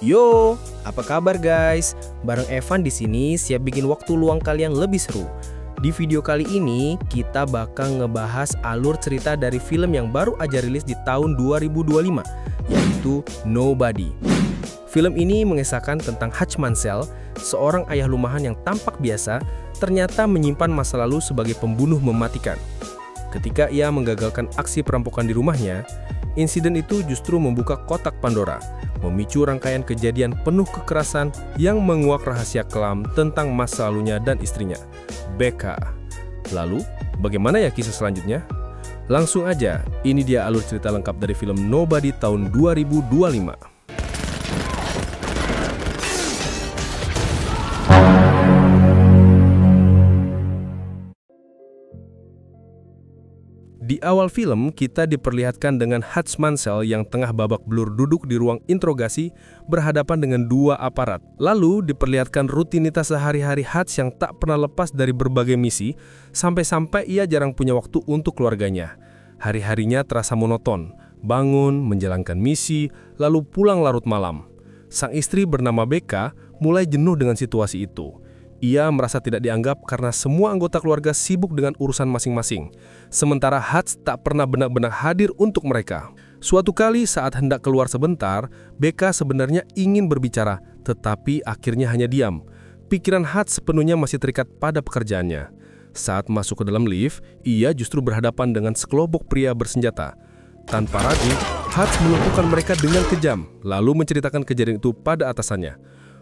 Yo, apa kabar guys? Bareng Evan di sini siap bikin waktu luang kalian lebih seru. Di video kali ini kita bakal ngebahas alur cerita dari film yang baru aja rilis di tahun 2025, yaitu Nobody. Film ini mengisahkan tentang Hutch Mansell, seorang ayah rumahan yang tampak biasa, ternyata menyimpan masa lalu sebagai pembunuh mematikan. Ketika ia menggagalkan aksi perampokan di rumahnya, insiden itu justru membuka kotak Pandora, memicu rangkaian kejadian penuh kekerasan yang menguak rahasia kelam tentang masa lalunya dan istrinya, Becca. Lalu, bagaimana ya kisah selanjutnya? Langsung aja, ini dia alur cerita lengkap dari film Nobody tahun 2025. Di awal film, kita diperlihatkan dengan Hutch Mansell yang tengah babak belur duduk di ruang interogasi berhadapan dengan dua aparat. Lalu diperlihatkan rutinitas sehari-hari Hutch yang tak pernah lepas dari berbagai misi, sampai-sampai ia jarang punya waktu untuk keluarganya. Hari-harinya terasa monoton, bangun, menjalankan misi, lalu pulang larut malam. Sang istri bernama Becca mulai jenuh dengan situasi itu. Ia merasa tidak dianggap karena semua anggota keluarga sibuk dengan urusan masing-masing. Sementara Hutch tak pernah benar-benar hadir untuk mereka. Suatu kali saat hendak keluar sebentar, Becca sebenarnya ingin berbicara, tetapi akhirnya hanya diam. Pikiran Hutch sepenuhnya masih terikat pada pekerjaannya. Saat masuk ke dalam lift, ia justru berhadapan dengan sekelompok pria bersenjata. Tanpa ragu, Hutch melumpuhkan mereka dengan kejam, lalu menceritakan kejadian itu pada atasannya.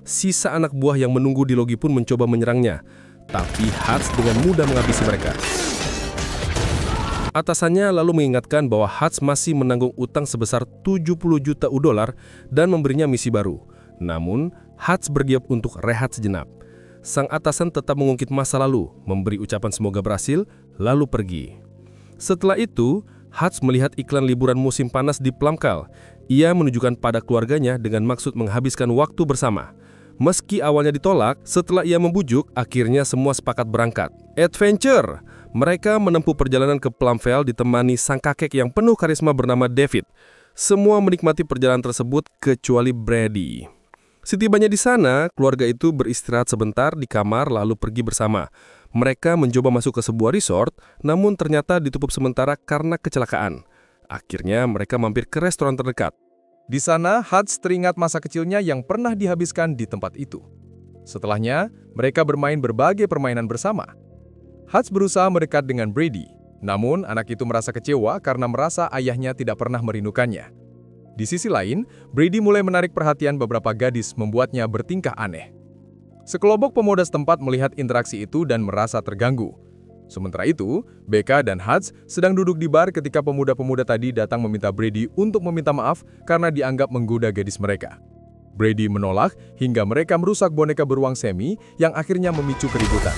Sisa anak buah yang menunggu di logi pun mencoba menyerangnya, tapi Hutch dengan mudah menghabisi mereka. Atasannya lalu mengingatkan bahwa Hutch masih menanggung utang sebesar 70 juta dolar dan memberinya misi baru. Namun, Hutch bergiat untuk rehat sejenak. Sang atasan tetap mengungkit masa lalu, memberi ucapan semoga berhasil, lalu pergi. Setelah itu, Hutch melihat iklan liburan musim panas di Plumcall. Ia menunjukkan pada keluarganya dengan maksud menghabiskan waktu bersama. Meski awalnya ditolak, setelah ia membujuk, akhirnya semua sepakat berangkat. Adventure! Mereka menempuh perjalanan ke Plumcall ditemani sang kakek yang penuh karisma bernama David. Semua menikmati perjalanan tersebut kecuali Brady. Setibanya di sana, keluarga itu beristirahat sebentar di kamar lalu pergi bersama. Mereka mencoba masuk ke sebuah resort, namun ternyata ditutup sementara karena kecelakaan. Akhirnya mereka mampir ke restoran terdekat. Di sana, Hutch teringat masa kecilnya yang pernah dihabiskan di tempat itu. Setelahnya, mereka bermain berbagai permainan bersama. Hutch berusaha mendekat dengan Brady, namun anak itu merasa kecewa karena merasa ayahnya tidak pernah merindukannya. Di sisi lain, Brady mulai menarik perhatian beberapa gadis membuatnya bertingkah aneh. Sekelompok pemuda setempat melihat interaksi itu dan merasa terganggu. Sementara itu, Becca dan Hutch sedang duduk di bar ketika pemuda-pemuda tadi datang meminta Brady untuk meminta maaf karena dianggap menggoda gadis mereka. Brady menolak hingga mereka merusak boneka beruang semi yang akhirnya memicu keributan.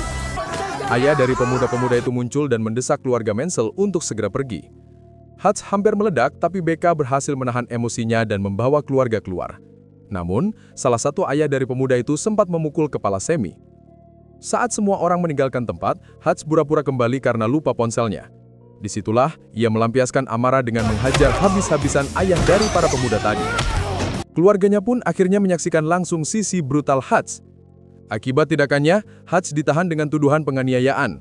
Ayah dari pemuda-pemuda itu muncul dan mendesak keluarga Mansell untuk segera pergi. Hutch hampir meledak, tapi Becca berhasil menahan emosinya dan membawa keluarga keluar. Namun, salah satu ayah dari pemuda itu sempat memukul kepala Semi. Saat semua orang meninggalkan tempat, Hutch pura-pura kembali karena lupa ponselnya. Disitulah, ia melampiaskan amarah dengan menghajar habis-habisan ayah dari para pemuda tadi. Keluarganya pun akhirnya menyaksikan langsung sisi brutal Hutch. Akibat tindakannya, Hutch ditahan dengan tuduhan penganiayaan.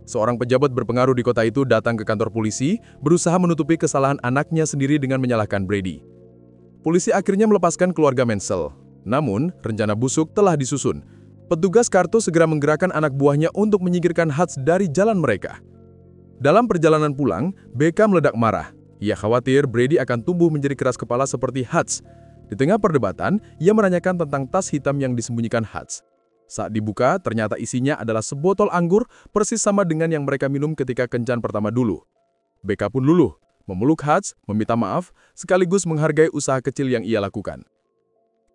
Seorang pejabat berpengaruh di kota itu datang ke kantor polisi, berusaha menutupi kesalahan anaknya sendiri dengan menyalahkan Brady. Polisi akhirnya melepaskan keluarga Mansell. Namun, rencana busuk telah disusun. Petugas kartu segera menggerakkan anak buahnya untuk menyingkirkan Hutch dari jalan mereka. Dalam perjalanan pulang, Becca meledak marah. Ia khawatir Brady akan tumbuh menjadi keras kepala seperti Hutch. Di tengah perdebatan, ia menanyakan tentang tas hitam yang disembunyikan Hutch. Saat dibuka, ternyata isinya adalah sebotol anggur persis sama dengan yang mereka minum ketika kencan pertama dulu. Becca pun luluh, memeluk Hutch, meminta maaf, sekaligus menghargai usaha kecil yang ia lakukan.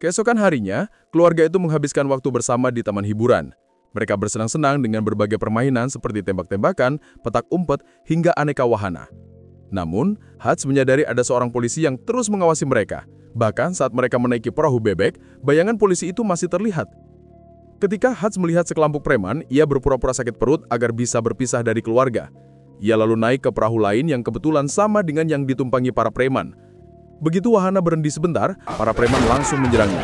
Keesokan harinya, keluarga itu menghabiskan waktu bersama di taman hiburan. Mereka bersenang-senang dengan berbagai permainan seperti tembak-tembakan, petak umpet, hingga aneka wahana. Namun, Hutch menyadari ada seorang polisi yang terus mengawasi mereka. Bahkan saat mereka menaiki perahu bebek, bayangan polisi itu masih terlihat. Ketika Hutch melihat sekelompok preman, ia berpura-pura sakit perut agar bisa berpisah dari keluarga. Ia lalu naik ke perahu lain yang kebetulan sama dengan yang ditumpangi para preman. Begitu wahana berhenti sebentar, para preman langsung menyerangnya.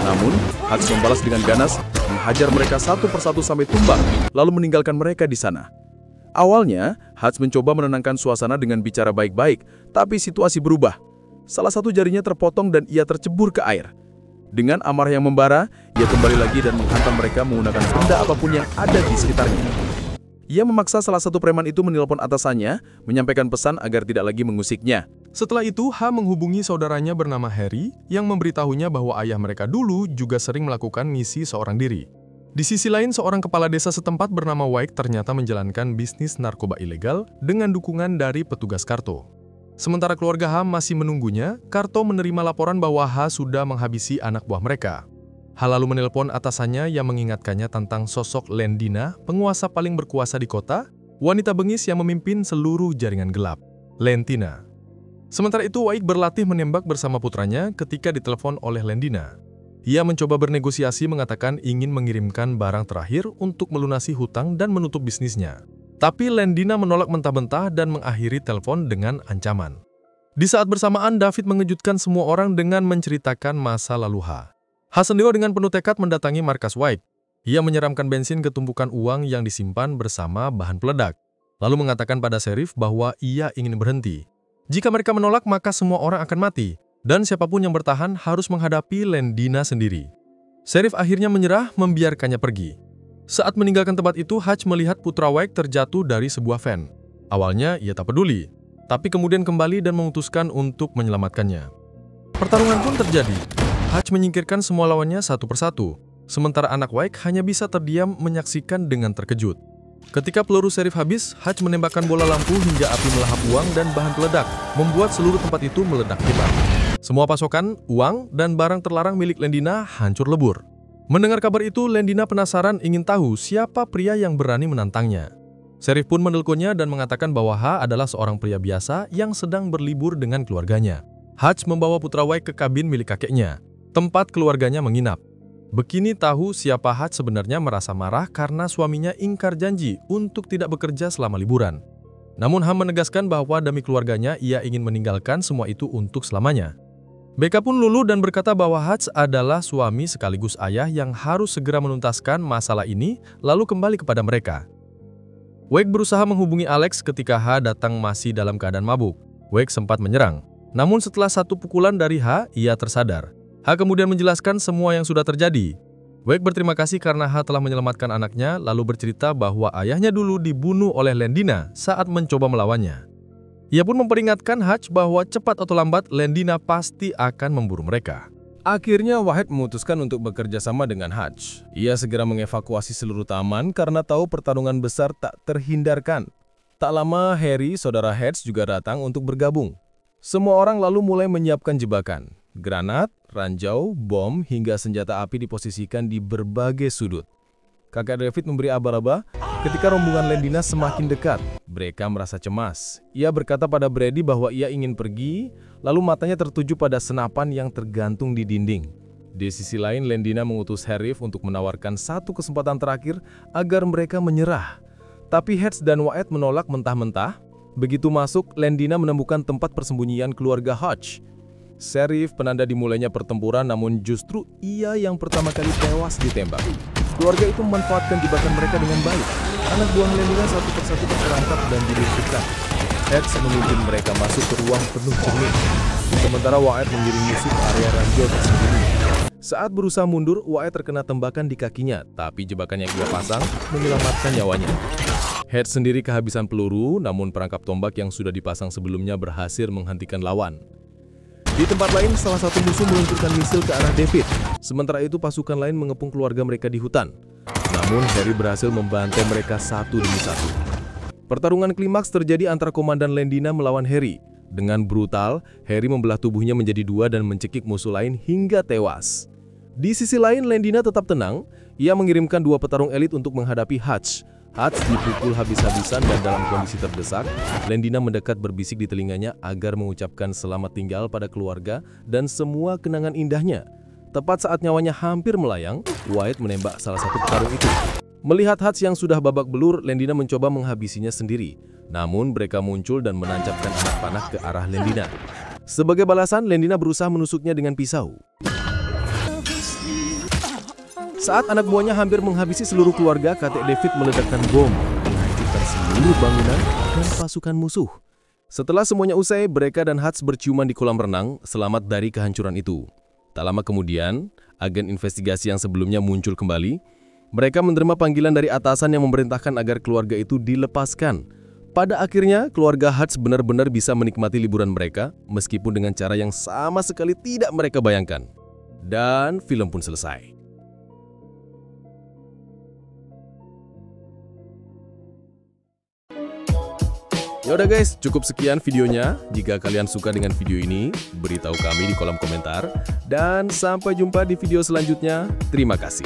Namun, Hatch membalas dengan ganas, menghajar mereka satu persatu sampai tumbang, lalu meninggalkan mereka di sana. Awalnya, Hatch mencoba menenangkan suasana dengan bicara baik-baik, tapi situasi berubah. Salah satu jarinya terpotong dan ia tercebur ke air. Dengan amarah yang membara, ia kembali lagi dan menghantam mereka menggunakan benda apapun yang ada di sekitarnya. Ia memaksa salah satu preman itu menelpon atasannya, menyampaikan pesan agar tidak lagi mengusiknya. Setelah itu, H menghubungi saudaranya bernama Harry yang memberitahunya bahwa ayah mereka dulu juga sering melakukan misi seorang diri. Di sisi lain, seorang kepala desa setempat bernama White ternyata menjalankan bisnis narkoba ilegal dengan dukungan dari petugas Karto. Sementara keluarga H masih menunggunya, Karto menerima laporan bahwa H sudah menghabisi anak buah mereka. H lalu menelpon atasannya yang mengingatkannya tentang sosok Lendina, penguasa paling berkuasa di kota, wanita bengis yang memimpin seluruh jaringan gelap, Lentina. Sementara itu, Waik berlatih menembak bersama putranya ketika ditelepon oleh Lendina. Ia mencoba bernegosiasi mengatakan ingin mengirimkan barang terakhir untuk melunasi hutang dan menutup bisnisnya. Tapi Lendina menolak mentah-mentah dan mengakhiri telepon dengan ancaman. Di saat bersamaan, David mengejutkan semua orang dengan menceritakan masa lalu H. H sendiri dengan penuh tekad mendatangi markas White. Ia menyeramkan bensin ke tumpukan uang yang disimpan bersama bahan peledak, lalu mengatakan pada Sheriff bahwa ia ingin berhenti. Jika mereka menolak, maka semua orang akan mati, dan siapapun yang bertahan harus menghadapi Lendina sendiri. Sheriff akhirnya menyerah, membiarkannya pergi. Saat meninggalkan tempat itu, Hatch melihat putra White terjatuh dari sebuah van. Awalnya ia tak peduli, tapi kemudian kembali dan memutuskan untuk menyelamatkannya. Pertarungan pun terjadi. Hatch menyingkirkan semua lawannya satu persatu, sementara anak White hanya bisa terdiam menyaksikan dengan terkejut. Ketika peluru Sheriff habis, Hatch menembakkan bola lampu hingga api melahap uang dan bahan peledak, membuat seluruh tempat itu meledak hebat. Semua pasokan, uang, dan barang terlarang milik Lendina hancur lebur. Mendengar kabar itu, Lendina penasaran ingin tahu siapa pria yang berani menantangnya. Sheriff pun menelponnya dan mengatakan bahwa H adalah seorang pria biasa yang sedang berlibur dengan keluarganya. Hatch membawa putra White ke kabin milik kakeknya, tempat keluarganya menginap. Begini tahu siapa Hatch sebenarnya merasa marah karena suaminya ingkar janji untuk tidak bekerja selama liburan. Namun H menegaskan bahwa demi keluarganya ia ingin meninggalkan semua itu untuk selamanya. Becca pun luluh dan berkata bahwa Hatch adalah suami sekaligus ayah yang harus segera menuntaskan masalah ini lalu kembali kepada mereka. Wake berusaha menghubungi Alex ketika H datang masih dalam keadaan mabuk. Wake sempat menyerang, namun setelah satu pukulan dari H, ia tersadar. H kemudian menjelaskan semua yang sudah terjadi. Wake berterima kasih karena H telah menyelamatkan anaknya lalu bercerita bahwa ayahnya dulu dibunuh oleh Lendina saat mencoba melawannya. Ia pun memperingatkan Hatch bahwa cepat atau lambat Lendina pasti akan memburu mereka. Akhirnya White memutuskan untuk bekerja sama dengan Hatch. Ia segera mengevakuasi seluruh taman karena tahu pertarungan besar tak terhindarkan. Tak lama Harry, saudara Hatch juga datang untuk bergabung. Semua orang lalu mulai menyiapkan jebakan. Granat, ranjau, bom, hingga senjata api diposisikan di berbagai sudut. Kakak David memberi aba-aba ketika rombongan Lendina semakin dekat. Mereka merasa cemas. Ia berkata pada Brady bahwa ia ingin pergi, lalu matanya tertuju pada senapan yang tergantung di dinding. Di sisi lain, Lendina mengutus Sheriff untuk menawarkan satu kesempatan terakhir agar mereka menyerah. Tapi Hatch dan Wyatt menolak mentah-mentah. Begitu masuk, Lendina menemukan tempat persembunyian keluarga Hodge. Sheriff penanda dimulainya pertempuran, namun justru ia yang pertama kali tewas ditembak. Keluarga itu memanfaatkan jebakan mereka dengan baik. Anak buah Lendina satu persatu terperangkap dan dilumpuhkan. Hatch memimpin mereka masuk ke ruang penuh cermin, sementara Wyatt mengiring musuh ke area ranjau tersembunyi. Saat berusaha mundur, Wyatt terkena tembakan di kakinya, tapi jebakan yang ia pasang menyelamatkan nyawanya. Hatch sendiri kehabisan peluru, namun perangkap tombak yang sudah dipasang sebelumnya berhasil menghentikan lawan. Di tempat lain, salah satu musuh meluncurkan misil ke arah David. Sementara itu, pasukan lain mengepung keluarga mereka di hutan. Namun, Harry berhasil membantai mereka satu demi satu. Pertarungan klimaks terjadi antara Komandan Lendina melawan Harry. Dengan brutal, Harry membelah tubuhnya menjadi dua dan mencekik musuh lain hingga tewas. Di sisi lain, Lendina tetap tenang. Ia mengirimkan dua petarung elit untuk menghadapi Hatch. Hatch dipukul habis-habisan dan dalam kondisi terdesak, Lendina mendekat berbisik di telinganya agar mengucapkan selamat tinggal pada keluarga dan semua kenangan indahnya. Tepat saat nyawanya hampir melayang, Wyatt menembak salah satu petarung itu. Melihat Hatch yang sudah babak belur, Lendina mencoba menghabisinya sendiri. Namun mereka muncul dan menancapkan anak panah ke arah Lendina. Sebagai balasan, Lendina berusaha menusuknya dengan pisau. Saat anak buahnya hampir menghabisi seluruh keluarga, kakek David meledakkan bom, menghancurkan seluruh bangunan dan pasukan musuh. Setelah semuanya usai, Brecca dan Hutch berciuman di kolam renang, selamat dari kehancuran itu. Tak lama kemudian, agen investigasi yang sebelumnya muncul kembali. Mereka menerima panggilan dari atasan yang memerintahkan agar keluarga itu dilepaskan. Pada akhirnya, keluarga Hutch benar-benar bisa menikmati liburan mereka, meskipun dengan cara yang sama sekali tidak mereka bayangkan. Dan film pun selesai. Yaudah guys, cukup sekian videonya. Jika kalian suka dengan video ini, beritahu kami di kolom komentar. Dan sampai jumpa di video selanjutnya. Terima kasih.